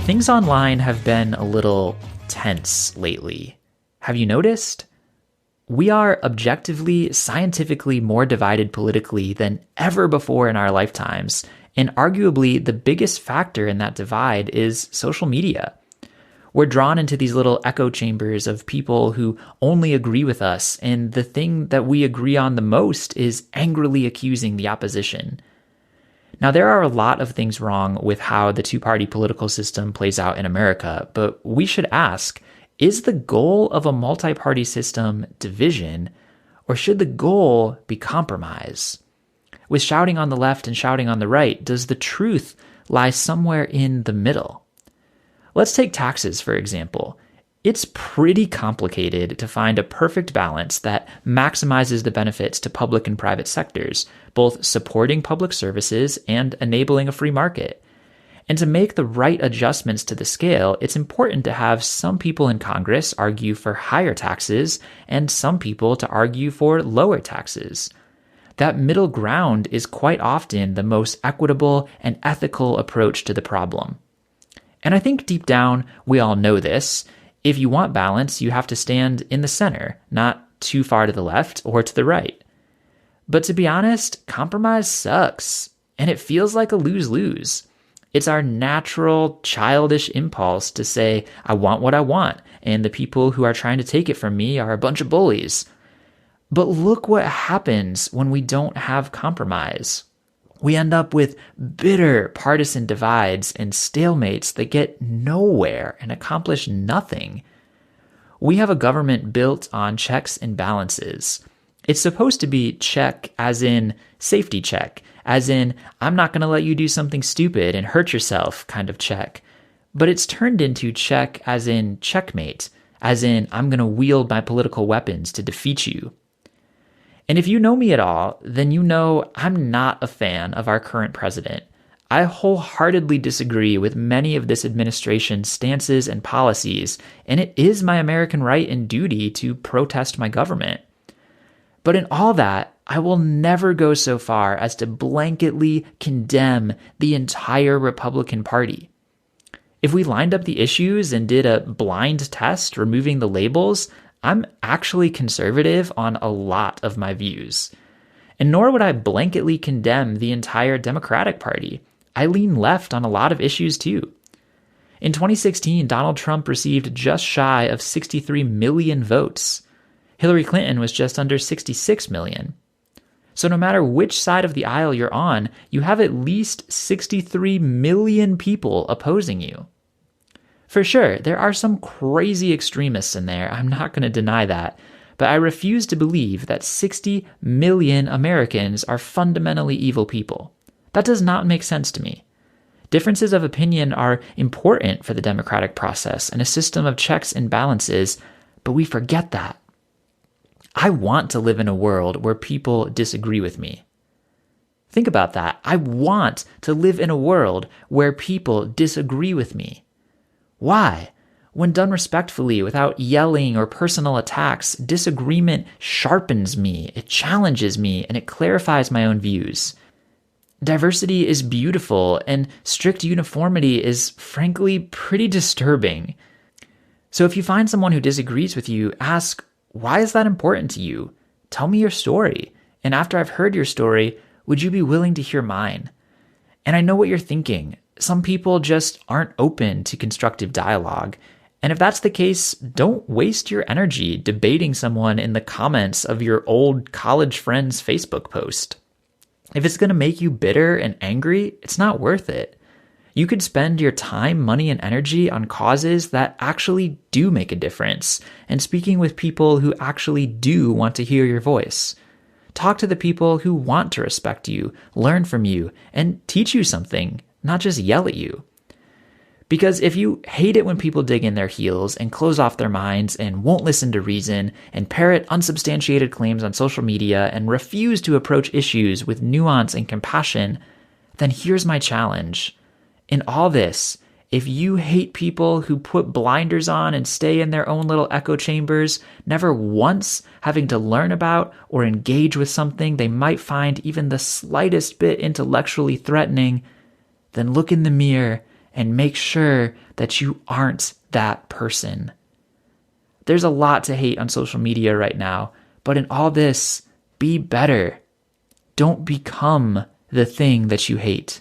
Things online have been a little tense lately. Have you noticed? We are objectively, scientifically more divided politically than ever before in our lifetimes, and arguably the biggest factor in that divide is social media. We're drawn into these little echo chambers of people who only agree with us, and the thing that we agree on the most is angrily accusing the opposition. Now, there are a lot of things wrong with how the two-party political system plays out in America, but we should ask, is the goal of a multi-party system division, or should the goal be compromise? With shouting on the left and shouting on the right, does the truth lie somewhere in the middle? Let's take taxes, for example. It's pretty complicated to find a perfect balance that maximizes the benefits to public and private sectors, both supporting public services and enabling a free market. And to make the right adjustments to the scale, it's important to have some people in Congress argue for higher taxes and some people to argue for lower taxes. That middle ground is quite often the most equitable and ethical approach to the problem. And I think deep down, we all know this. If you want balance, you have to stand in the center, not too far to the left or to the right. But to be honest, compromise sucks, and it feels like a lose-lose. It's our natural, childish impulse to say, I want what I want, and the people who are trying to take it from me are a bunch of bullies. But look what happens when we don't have compromise. We end up with bitter partisan divides and stalemates that get nowhere and accomplish nothing. We have a government built on checks and balances. It's supposed to be check as in safety check, as in I'm not going to let you do something stupid and hurt yourself kind of check. But it's turned into check as in checkmate, as in I'm going to wield my political weapons to defeat you. And if you know me at all, then you know I'm not a fan of our current president. I wholeheartedly disagree with many of this administration's stances and policies, and it is my American right and duty to protest my government. But in all that, I will never go so far as to blanketly condemn the entire Republican Party. If we lined up the issues and did a blind test removing the labels, I'm actually conservative on a lot of my views. And nor would I blanketly condemn the entire Democratic Party. I lean left on a lot of issues too. In 2016, Donald Trump received just shy of 63 million votes. Hillary Clinton was just under 66 million. So no matter which side of the aisle you're on, you have at least 63 million people opposing you. For sure, there are some crazy extremists in there, I'm not going to deny that, but I refuse to believe that 60 million Americans are fundamentally evil people. That does not make sense to me. Differences of opinion are important for the democratic process and a system of checks and balances, but we forget that. I want to live in a world where people disagree with me. Think about that. I want to live in a world where people disagree with me. Why? When done respectfully, without yelling or personal attacks, disagreement sharpens me, it challenges me, and it clarifies my own views. Diversity is beautiful, and strict uniformity is, frankly, pretty disturbing. So if you find someone who disagrees with you, ask, why is that important to you? Tell me your story. And after I've heard your story, would you be willing to hear mine? And I know what you're thinking. Some people just aren't open to constructive dialogue. And if that's the case, don't waste your energy debating someone in the comments of your old college friend's Facebook post. If it's going to make you bitter and angry, it's not worth it. You could spend your time, money, and energy on causes that actually do make a difference, and speaking with people who actually do want to hear your voice. Talk to the people who want to respect you, learn from you, and teach you something, not just yell at you. Because if you hate it when people dig in their heels and close off their minds and won't listen to reason and parrot unsubstantiated claims on social media and refuse to approach issues with nuance and compassion, then here's my challenge. In all this, if you hate people who put blinders on and stay in their own little echo chambers, never once having to learn about or engage with something they might find even the slightest bit intellectually threatening, then look in the mirror and make sure that you aren't that person. There's a lot to hate on social media right now, but in all this, be better. Don't become the thing that you hate.